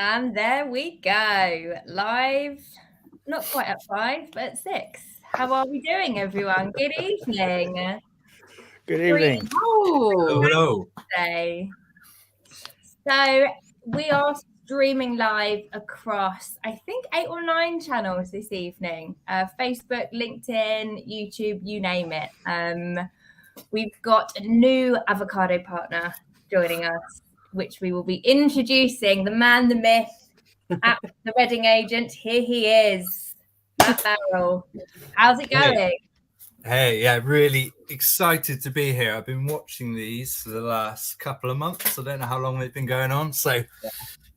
And there we go. Live, not quite at 5, but at 6. How are we doing, everyone? Good evening. Good evening. Hello. Today. So we are streaming live across, I think, 8 or 9 channels this evening. Facebook, LinkedIn, YouTube, you name it. We've got a new avocado partner joining us, which we will be introducing. The man, the myth, at the wedding agent. Here he is, Matt Barrell. How's it going? Hey, yeah, really excited to be here. I've been watching these for the last couple of months. I don't know how long they've been going on. So,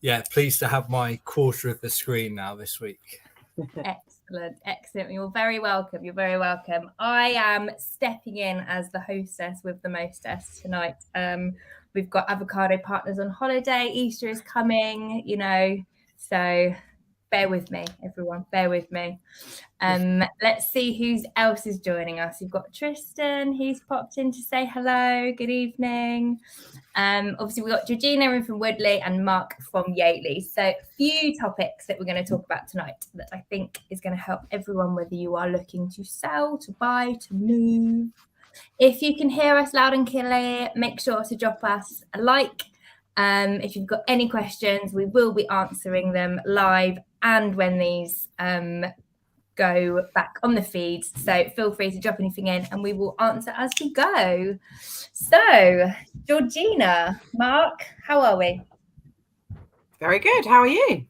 yeah, pleased to have my quarter of the screen now this week. Excellent. You're very welcome. I am stepping in as the hostess with the mostess tonight. We've got avocado partners on holiday. Easter is coming, so bear with me, everyone. Bear with me. Let's see who else is joining us. We've got Tristan. He's popped in to say hello. Good evening. Obviously, we've got Georgina from Woodley and Mark from Yateley. So a few topics that we're going to talk about tonight that I think is going to help everyone, whether you are looking to sell, to buy, to move. If you can hear us loud and clear, make sure to drop us a like. If you've got any questions, we will be answering them live and when these go back on the feed. So feel free to drop anything in and we will answer as we go. So, Georgina, Mark, how are we? Very good. How are you?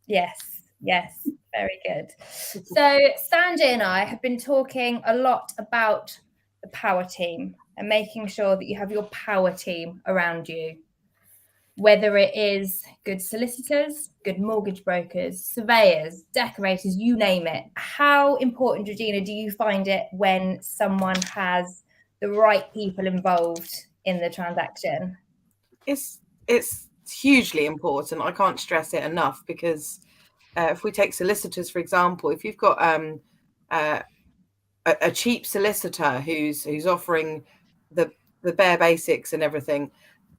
Yes, very good. So, Sanjay and I have been talking a lot about the power team and making sure that you have your power team around you. Whether it is good solicitors, good mortgage brokers, surveyors, decorators, you name it. How important, Georgina, do you find it when someone has the right people involved in the transaction? It's hugely important. I can't stress it enough because if we take solicitors, for example, if you've got a cheap solicitor who's offering the bare basics and everything,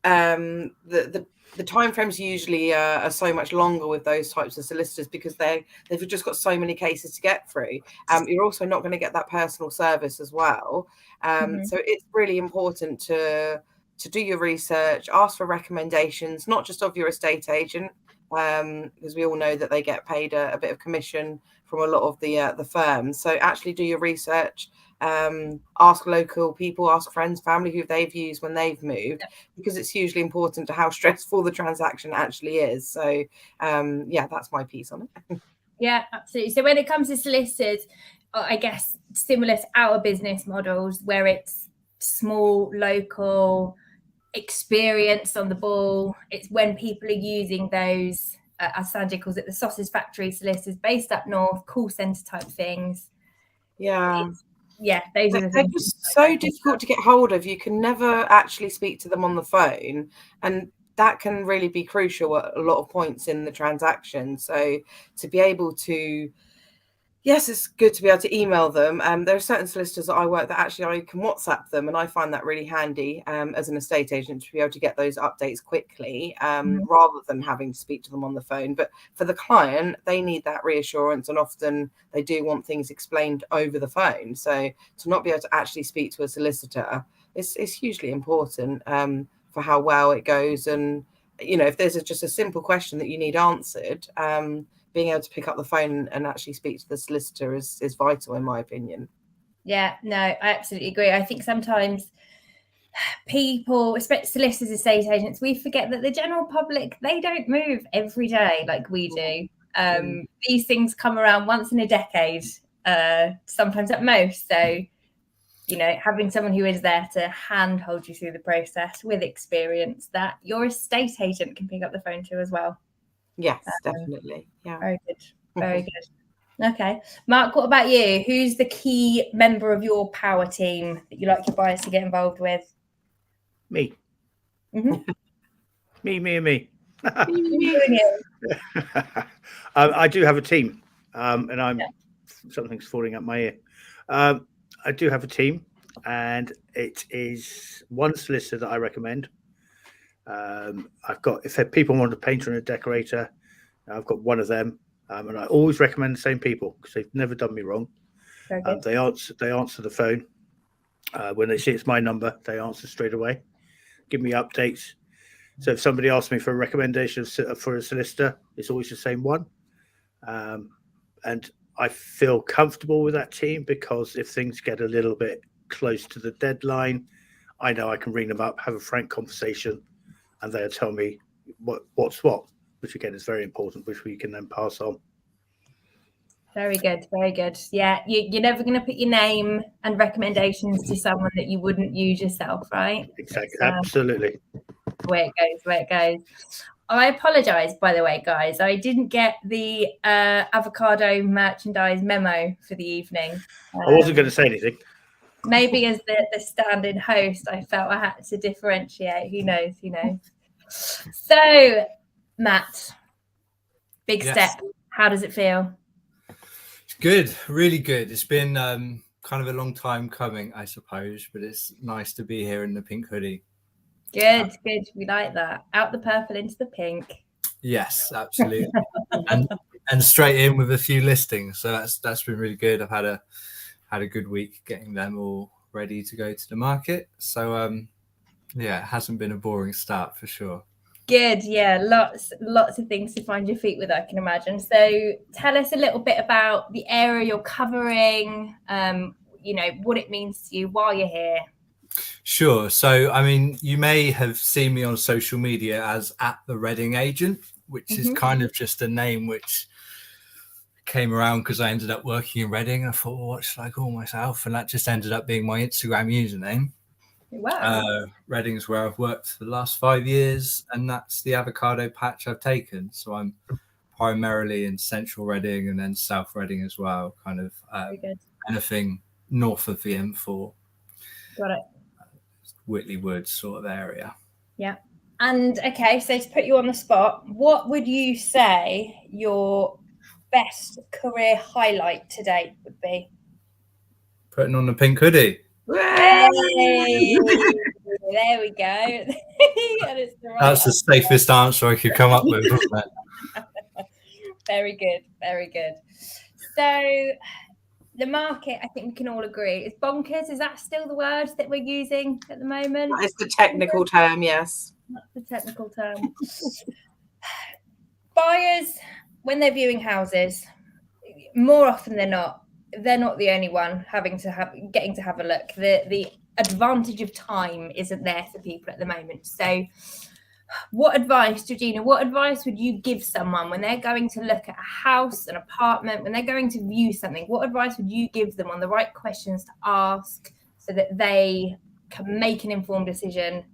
the timeframes usually are so much longer with those types of solicitors because they've just got so many cases to get through. You're also not going to get that personal service as well. So it's really important to do your research, ask for recommendations, not just of your estate agent, because we all know that they get paid a bit of commission from a lot of the firms. So actually do your research. Ask local people, ask friends, family who they've used when they've moved, because it's hugely important to how stressful the transaction actually is. So that's my piece on it. Yeah, absolutely. So when it comes to solicitors, I guess similar to our business models where it's small, local, experienced on the ball, it's when people are using those, as Sanjay calls it, the sausage factory solicitors based up north, call centre type things. Those are the they're just so difficult to get hold of. You can never actually speak to them on the phone, and that can really be crucial at a lot of points in the transaction. So to be able to, yes, it's good to be able to email them. There are certain solicitors that I work that actually I can WhatsApp them, and I find that really handy as an estate agent to be able to get those updates quickly rather than having to speak to them on the phone. But for the client, they need that reassurance, and often they do want things explained over the phone. So to not be able to actually speak to a solicitor is hugely important for how well it goes. And, if there's just a simple question that you need answered, being able to pick up the phone and actually speak to the solicitor is vital, in my opinion. Yeah, no, I absolutely agree. I think sometimes people, especially solicitors, estate agents, we forget that the general public, they don't move every day like we do. These things come around once in a decade, sometimes at most. So, having someone who is there to handhold you through the process with experience that your estate agent can pick up the phone to as well. Yes, definitely. Yeah. Very good. Okay. Mark, what about you? Who's the key member of your power team that you like your buyers to get involved with? Me. Me. I do have a team, and something's falling up my ear. I do have a team, and it is one solicitor that I recommend. I've got, if people want a painter and a decorator, I've got one of them, and I always recommend the same people because they've never done me wrong. They answer the phone when they see it's my number. They answer straight away, give me updates. So if somebody asks me for a recommendation for a solicitor, it's always the same one. And I feel comfortable with that team because if things get a little bit close to the deadline, I know I can ring them up, have a frank conversation, and they'll tell me what's what, which again is very important, which we can then pass on. Very good, very good. Yeah, you're never going to put your name and recommendations to someone that you wouldn't use yourself, right? Exactly, absolutely. Where it goes. I apologise, by the way, guys. I didn't get the avocado merchandise memo for the evening. I wasn't going to say anything. Maybe as the stand-in host, I felt I had to differentiate. Who knows? So, Matt, big step. How does it feel? It's good, really good. It's been kind of a long time coming, I suppose, but it's nice to be here in the pink hoodie. Good. We like that. Out the purple into the pink. Yes, absolutely. and straight in with a few listings. So that's been really good. I've had a good week getting them all ready to go to the market. So it hasn't been a boring start for sure. Good. Yeah, lots of things to find your feet with, I can imagine. So tell us a little bit about the area you're covering, what it means to you while you're here. Sure. So, I mean, you may have seen me on social media as @TheReading which is kind of just a name which came around because I ended up working in Reading. I thought, well, what should I call myself? And that just ended up being my Instagram username. Wow. Reading is where I've worked for the last 5 years, and that's the avocado patch I've taken. So I'm primarily in central Reading and then south Reading as well, kind of anything north of the M4. Got it. Whitley Woods sort of area. Yeah. And okay, so to put you on the spot, what would you say your best career highlight to date would be? Putting on the pink hoodie. Hey, there we go. That's the safest answer I could come up with, wasn't it? Very good. So the market, I think we can all agree, is bonkers. Is that still the word that we're using at the moment? It's the technical term, yes. That's the technical term. Buyers, when they're viewing houses, more often than not, they're not the only one getting to have a look. The advantage of time isn't there for people at the moment. So what advice, Georgina, would you give someone when they're going to look at a house, an apartment, when they're going to view something? What advice would you give them on the right questions to ask so that they can make an informed decision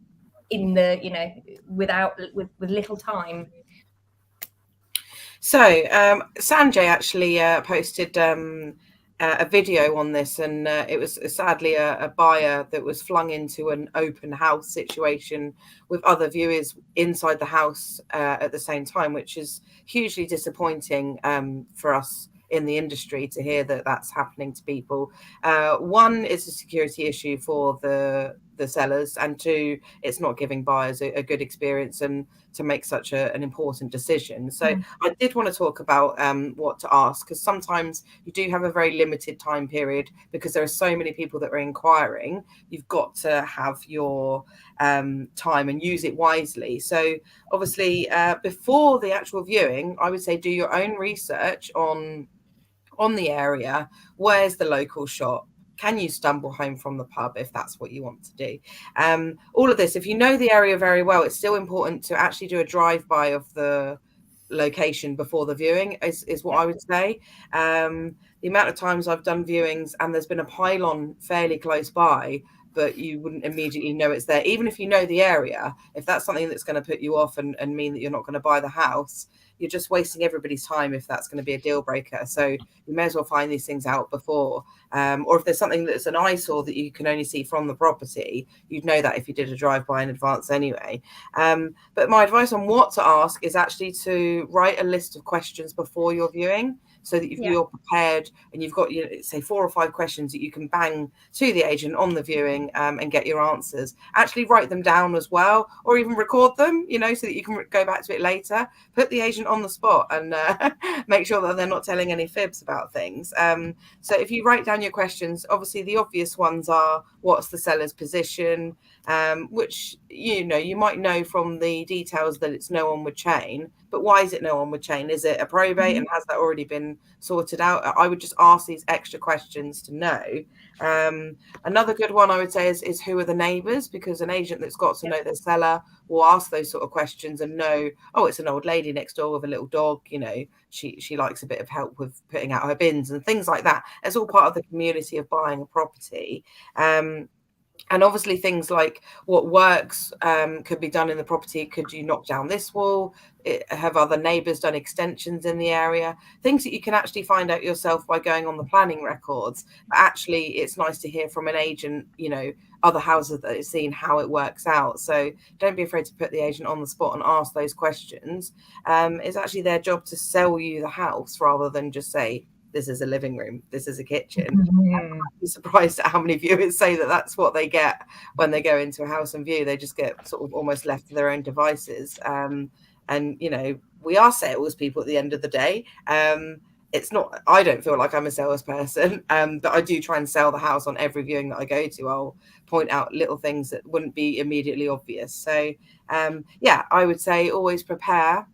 in the, with little time? So Sanjay actually posted a video on this, and it was sadly a buyer that was flung into an open house situation with other viewers inside the house at the same time, which is hugely disappointing for us in the industry to hear that that's happening to people. One, is a security issue for the sellers, and two, it's not giving buyers a good experience and to make such an important decision. So I did want to talk about what to ask, because sometimes you do have a very limited time period because there are so many people that are inquiring. You've got to have your time and use it wisely. So obviously before the actual viewing, I would say do your own research on the area. Where's the local shop? Can you stumble home from the pub if that's what you want to do? All of this, if you know the area very well, it's still important to actually do a drive-by of the location before the viewing is what I would say. The amount of times I've done viewings and there's been a pylon fairly close by, but you wouldn't immediately know it's there. Even if you know the area, if that's something that's going to put you off and mean that you're not going to buy the house, you're just wasting everybody's time if that's going to be a deal breaker. So you may as well find these things out before. Or if there's something that's an eyesore that you can only see from the property, you'd know that if you did a drive-by in advance anyway. But my advice on what to ask is actually to write a list of questions before your viewing. so that you're prepared and you've got, say 4 or 5 questions that you can bang to the agent on the viewing and get your answers. Actually write them down as well, or even record them, so that you can go back to it later. Put the agent on the spot and make sure that they're not telling any fibs about things. So if you write down your questions, obviously the obvious ones are, what's the seller's position, which you might know from the details that it's no onward chain, but why is it no onward chain? Is it a probate, and has that already been sorted out? I would just ask these extra questions to know. Another good one I would say is who are the neighbours, because an agent that's got to know their seller will ask those sort of questions and know, oh, it's an old lady next door with a little dog, she likes a bit of help with putting out her bins and things like that. It's all part of the community of buying a property. And obviously things like what works could be done in the property. Could you knock down this wall? Have other neighbours done extensions in the area? Things that you can actually find out yourself by going on the planning records. But actually, it's nice to hear from an agent, other houses that have seen how it works out. So don't be afraid to put the agent on the spot and ask those questions. It's actually their job to sell you the house rather than just say, this is a living room, this is a kitchen. I'm surprised at how many viewers say that that's what they get when they go into a house and view. They just get sort of almost left to their own devices. And we are salespeople at the end of the day. It's not, I don't feel like I'm a salesperson, but I do try and sell the house on every viewing that I go to. I'll point out little things that wouldn't be immediately obvious. So I would say always prepare.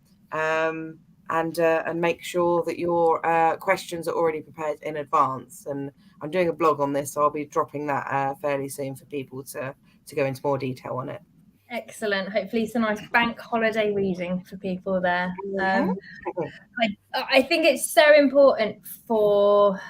And make sure that your questions are already prepared in advance. And I'm doing a blog on this, so I'll be dropping that fairly soon for people to go into more detail on it. Excellent. Hopefully it's a nice bank holiday reading for people there. I think it's so important for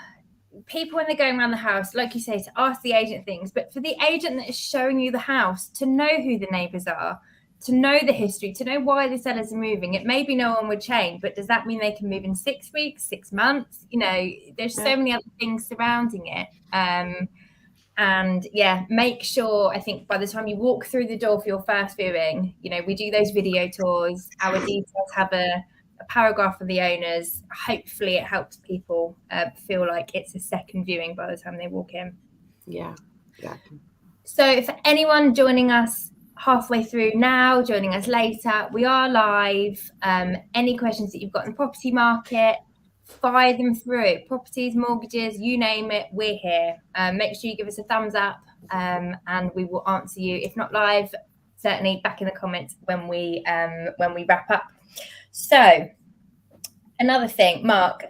people when they're going around the house, like you say, to ask the agent things, but for the agent that is showing you the house to know who the neighbours are, to know the history, to know why the sellers are moving. It may be no onward chain, but does that mean they can move in 6 weeks, 6 months? There's so many other things surrounding it. And make sure, I think by the time you walk through the door for your first viewing, we do those video tours. Our details have a paragraph of the owners. Hopefully it helps people feel like it's a second viewing by the time they walk in. Yeah. So for anyone joining us halfway through now, joining us later, we are live. Any questions that you've got in the property market, fire them through. Properties, mortgages, you name it, we're here. Make sure you give us a thumbs up and we will answer you. If not live, certainly back in the comments when we wrap up. So another thing, Mark,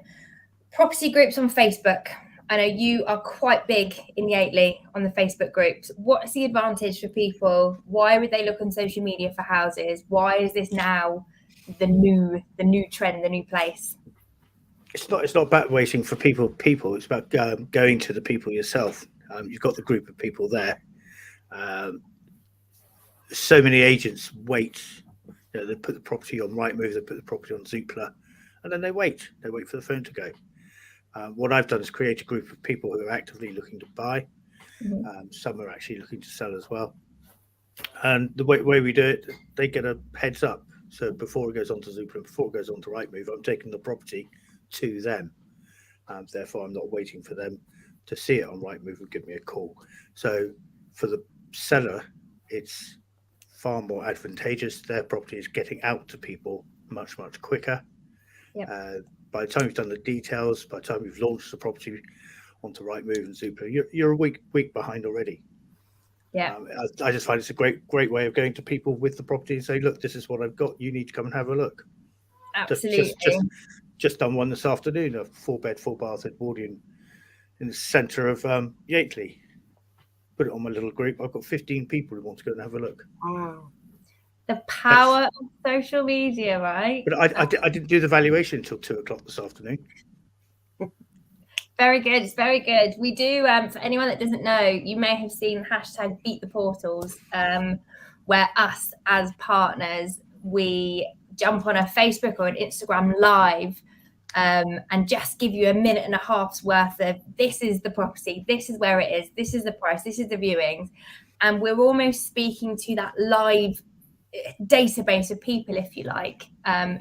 property groups on Facebook. I know you are quite big in the Yateley on the Facebook groups. What's the advantage for people? Why would they look on social media for houses? Why is this now the new trend, the new place? It's not about waiting for people. It's about going to the people yourself. You've got the group of people there. So many agents wait. They put the property on Rightmove, they put the property on Zoopla, and then they wait. They wait for the phone to go. What I've done is create a group of people who are actively looking to buy. Some are actually looking to sell as well. And the way we do it, they get a heads up. So before it goes on to Zoopla, before it goes on to Rightmove, I'm taking the property to them. Therefore, I'm not waiting for them to see it on Rightmove and give me a call. So for the seller, it's far more advantageous. Their property is getting out to people much, much quicker. By the time you've done the details, by the time you've launched the property onto Rightmove and Zoopla, you're a week behind already. I just find it's a great way of going to people with the property and say, look, this is what I've got. You need to come and have a look. Absolutely. Just done one this afternoon, a 4-bed, 4-bath Edwardian in the centre of Yateley. Put it on my little group. I've got 15 people who want to go and have a look. Wow. The power of social media, right? But I didn't do the valuation until 2:00 this afternoon. Very good. It's very good. We do, for anyone that doesn't know, you may have seen hashtag Beat the Portals, where us as partners, we jump on a Facebook or an Instagram live and just give you a minute and a half's worth of this is the property, this is where it is, this is the price, this is the viewings. And we're almost speaking to that live database of people, if you like,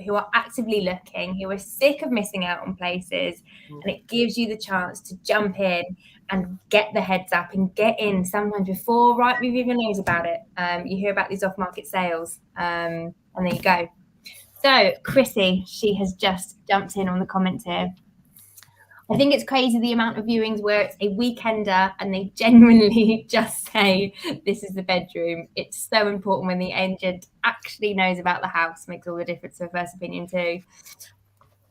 who are actively looking, who are sick of missing out on places, and it gives you the chance to jump in and get the heads up and get in sometimes before Rightmove even knows about it. You hear about these off-market sales, and there you go. So Chrissy, she has just jumped in on the comments here. I think it's crazy the amount of viewings where it's a weekender and they genuinely just say, this is the bedroom. It's so important when the agent actually knows about the house. Makes all the difference to a first opinion too.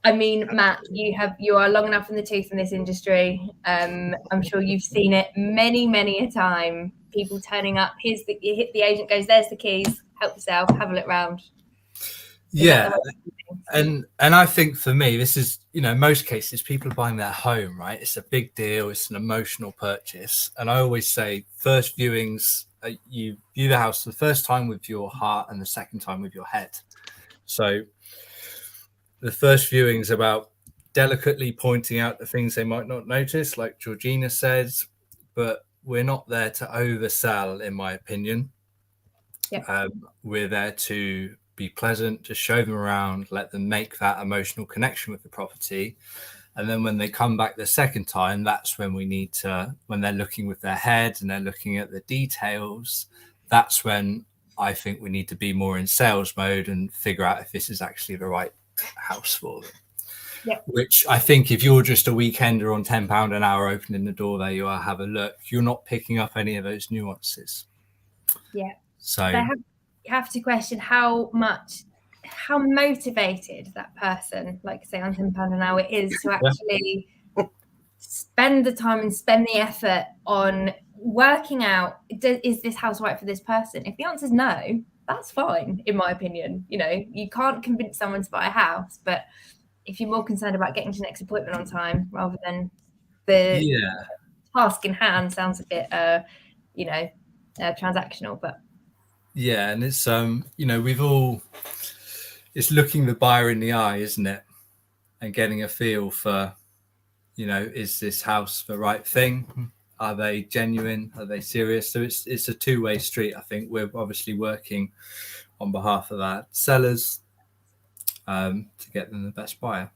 I mean, Matt, you are long enough in the tooth in this industry. I'm sure you've seen it many a time. People turning up, you hit the agent, goes, there's the keys, help yourself, have a look round. Yeah. And I think for me, this is, most cases people are buying their home, right? It's a big deal. It's an emotional purchase. And I always say first viewings, you view the house the first time with your heart and the second time with your head. So the first viewing is about delicately pointing out the things they might not notice, like Georgina says, but we're not there to oversell, in my opinion. Yep. We're there to be pleasant, to show them around, let them make that emotional connection with the property. And then when they come back the second time, that's when we need to, when they're looking with their head and they're looking at the details, that's when I think we need to be more in sales mode and figure out if this is actually the right house for them. Yep. Which I think if you're just a weekender on £10 an hour opening the door, there you are, have a look, you're not picking up any of those nuances. Yeah. So you have to question how motivated that person, like say on £10 an hour, is to actually spend the time and spend the effort on working out, is this house right for this person? If the answer is no, that's fine, in my opinion. You can't convince someone to buy a house, but if you're more concerned about getting to the next appointment on time rather than the task in hand, sounds a bit transactional. But yeah, and it's it's looking the buyer in the eye, isn't it, and getting a feel for, is this house the right thing? Are they genuine? Are they serious? So it's a two-way street. I think we're obviously working on behalf of our sellers to get them the best buyer.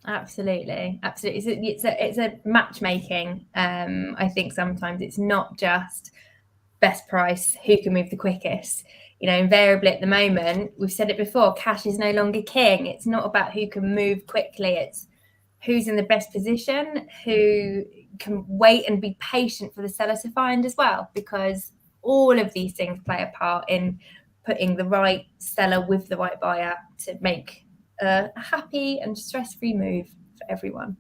Absolutely. It's a matchmaking. I think sometimes it's not just best price, who can move the quickest. Invariably at the moment, we've said it before, cash is no longer king. It's not about who can move quickly. It's who's in the best position, who can wait and be patient for the seller to find as well, because all of these things play a part in putting the right seller with the right buyer to make a happy and stress-free move for everyone.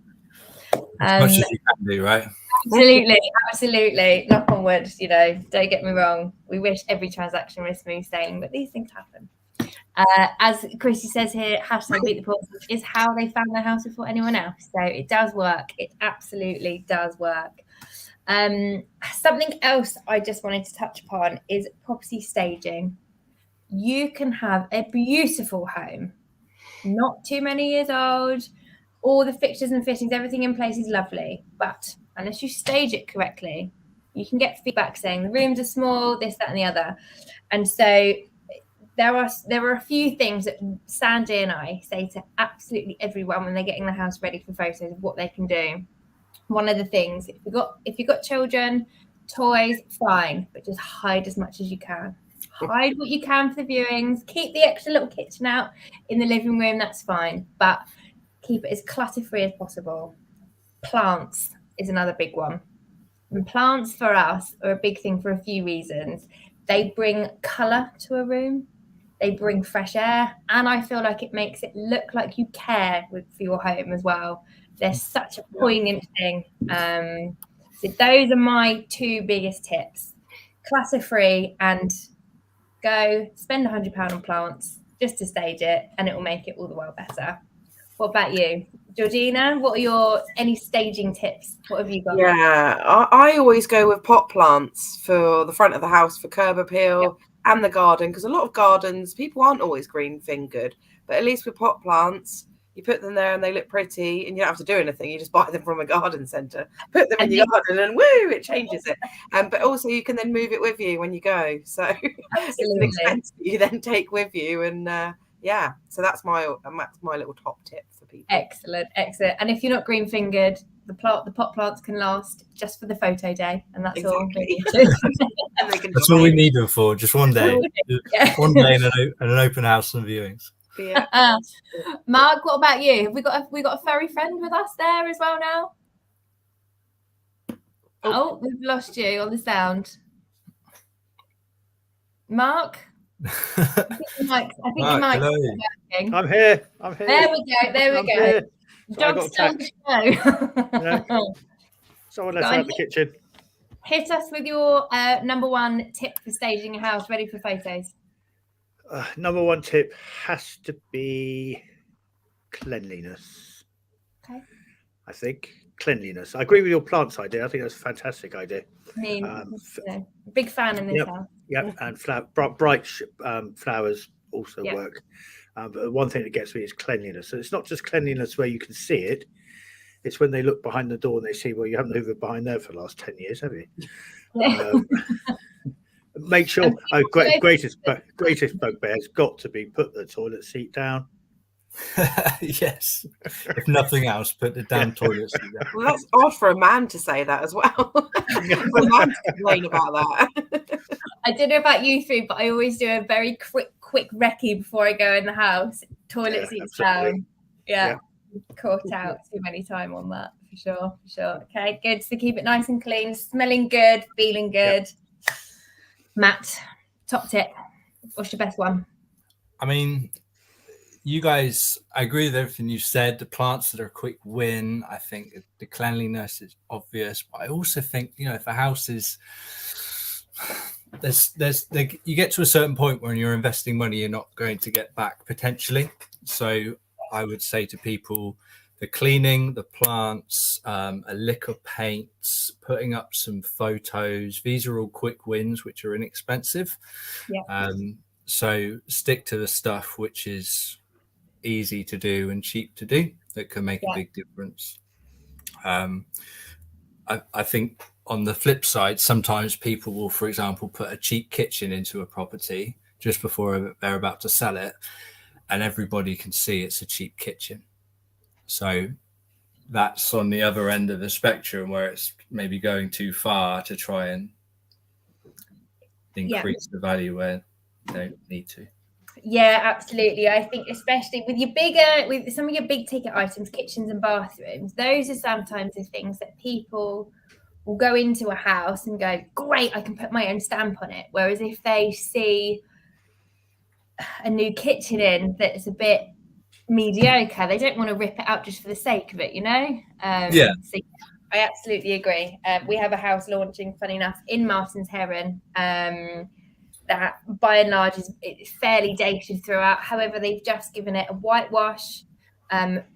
As much as you can do, right? Absolutely. Knock on wood, don't get me wrong. We wish every transaction was smooth sailing, but these things happen. As Chrissy says here, hashtag beat the portal is how they found their house before anyone else. So it does work. It absolutely does work. Something else I just wanted to touch upon is property staging. You can have a beautiful home, not too many years old, all the fixtures and fittings, everything in place is lovely, but unless you stage it correctly, you can get feedback saying the rooms are small, this, that, and the other. And so there are a few things that Sandy and I say to absolutely everyone when they're getting the house ready for photos of what they can do. One of the things, if you've got children, toys, fine, but just hide as much as you can. Hide what you can for the viewings. Keep the extra little kitchen out in the living room, that's fine, but keep it as clutter-free as possible. Plants is another big one. And plants for us are a big thing for a few reasons. They bring colour to a room. They bring fresh air. And I feel like it makes it look like you care for your home as well. They're such a poignant thing. So those are my two biggest tips. Clutter-free and go spend £100 on plants just to stage it, and it will make it all the world better. What about you, Georgina? What are any staging tips? What have you got? Yeah, I always go with pot plants for the front of the house for curb appeal and the garden, because a lot of gardens, people aren't always green fingered, but at least with pot plants, You put them there and they look pretty, and you don't have to do anything. You just buy them from a garden centre, put them in your garden, and woo, it changes it. But also you can then move it with you when you go. So it's an expense that you then take with you. And so that's my little top tip for people. Excellent. And if you're not green fingered, the pot plants can last just for the photo day, and that's all. That's all we need them for. Just one day. One day in an open house and viewings. Yeah. Mark, what about you? Have we got a furry friend with us there as well now? Oh, we've lost you on the sound. Mark? I think the mic's working. I'm here. There we go. Dog's still go. Someone left out in the kitchen. Hit us with your number one tip for staging a house ready for photos. Number one tip has to be cleanliness. Okay. I think cleanliness. I agree with your plants idea. I think that's a fantastic idea. I mean, big fan in this house. Yep, and bright flowers also work. But one thing that gets me is cleanliness. So it's not just cleanliness where you can see it. It's when they look behind the door and they see, well, you haven't hoovered behind there for the last 10 years, have you? Make sure greatest bugbear has got to be put the toilet seat down. Yes, if nothing else, put the damn toilet seat down. Well, that's odd for a man to say that as well. For a man to complain about that. I don't know about you three, but I always do a very quick recce before I go in the house. Toilet seats down. Yeah. Caught out too many times on that for sure. Okay, good. So keep it nice and clean, smelling good, feeling good. Matt, top tip. What's your best one? I mean, you guys, I agree with everything you said. The plants that are a quick win. I think the cleanliness is obvious, but I also think, if a house is you get to a certain point when you're investing money you're not going to get back potentially. So I would say to people, the cleaning, the plants, a lick of paints, putting up some photos. These are all quick wins, which are inexpensive. Yeah. So stick to the stuff which is easy to do and cheap to do that can make a big difference. I think on the flip side, sometimes people will, for example, put a cheap kitchen into a property just before they're about to sell it, and everybody can see it's a cheap kitchen. So that's on the other end of the spectrum where it's maybe going too far to try and increase the value where you don't need to. Yeah, absolutely. I think especially with some of your big ticket items, kitchens and bathrooms, those are sometimes the things that people will go into a house and go, great, I can put my own stamp on it. Whereas if they see a new kitchen in that's a bit mediocre, they don't want to rip it out just for the sake of it, So I absolutely agree. We have a house launching, funny enough, in Martin's Heron, that by and large it's fairly dated throughout. However, they've just given it a whitewash,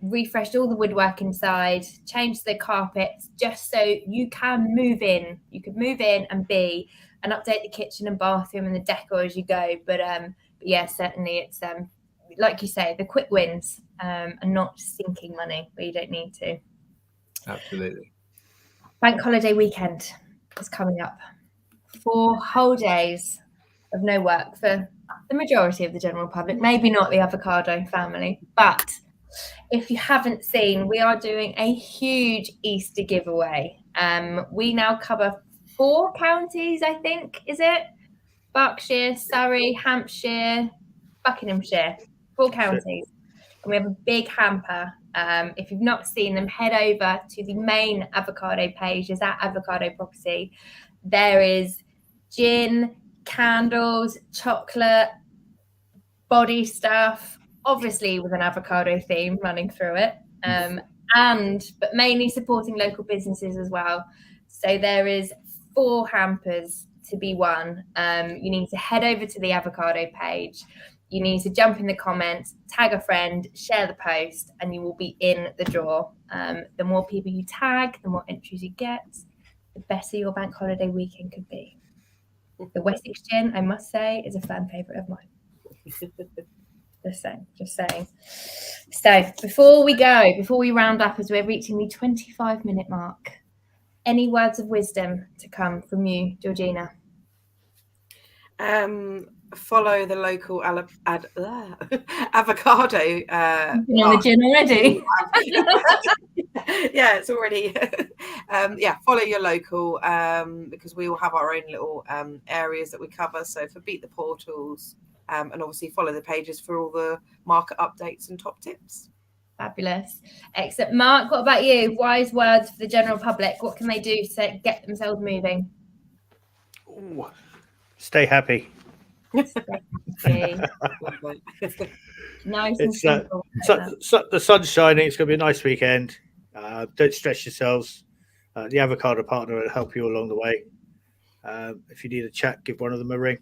refreshed all the woodwork inside, changed the carpets just so you can move in. You could move in and update the kitchen and bathroom and the decor as you go. But yeah, certainly it's like you say, the quick wins, and not sinking money where you don't need to. Absolutely. Bank holiday weekend is coming up. 4 whole days of no work for the majority of the general public, maybe not the avocado family, but if you haven't seen, we are doing a huge Easter giveaway. We now cover 4 counties, I think, is it? Berkshire, Surrey, Hampshire, Buckinghamshire, 4 counties. And we have a big hamper. If you've not seen them, head over to the main avocado page, is at Avocado Property. There is gin, candles, chocolate, body stuff, obviously with an avocado theme running through it, but mainly supporting local businesses as well. So there is 4 hampers to be won. You need to head over to the avocado page. You need to jump in the comments, tag a friend, share the post, and you will be in the draw. The more people you tag, the more entries you get, the better your bank holiday weekend could be. The Wessex gin, I must say, is a fan favourite of mine. Just saying. So before we round up, as we're reaching the 25-minute mark, any words of wisdom to come from you, Georgina? Follow the local avocado. You've been on the gin already. Yeah, it's already. Follow your local, because we all have our own little areas that we cover. So for Beat the Portals, and obviously follow the pages for all the market updates and top tips. Fabulous. Excellent. Mark, what about you? Wise words for the general public. What can they do to get themselves moving? Ooh, stay happy. Stay happy. Nice and simple. The sun's shining. It's going to be a nice weekend. Don't stress yourselves. The avocado partner will help you along the way. If you need a chat, give one of them a ring.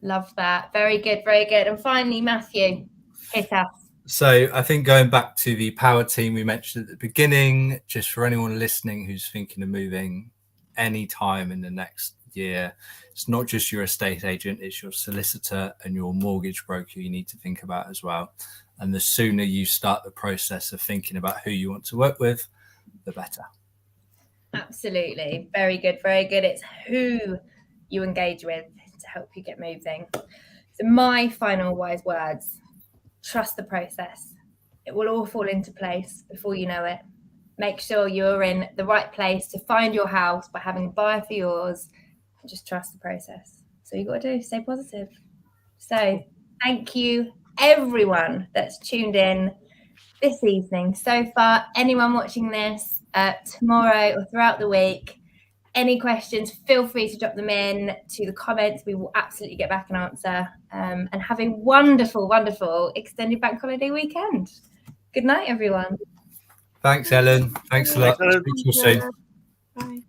Love that. Very good. Very good. And finally, Matthew, hit us. So I think going back to the power team we mentioned at the beginning, just for anyone listening who's thinking of moving any time in the next year, it's not just your estate agent, it's your solicitor and your mortgage broker you need to think about as well. And the sooner you start the process of thinking about who you want to work with, the better. Absolutely. Very good. Very good. It's who you engage with to help you get moving. So my final wise words: trust the process. It will all fall into place before you know it. Make sure you're in the right place to find your house by having a buyer for yours. And just trust the process. So you got to do, stay positive. So thank you everyone that's tuned in this evening so far. Anyone watching this tomorrow or throughout the week, any questions, feel free to drop them in to the comments. We will absolutely get back and answer. And have a wonderful, wonderful extended bank holiday weekend. Good night, everyone. Thanks, Ellen. Thanks a lot. Thanks, Ellen. Speak to you soon. Bye.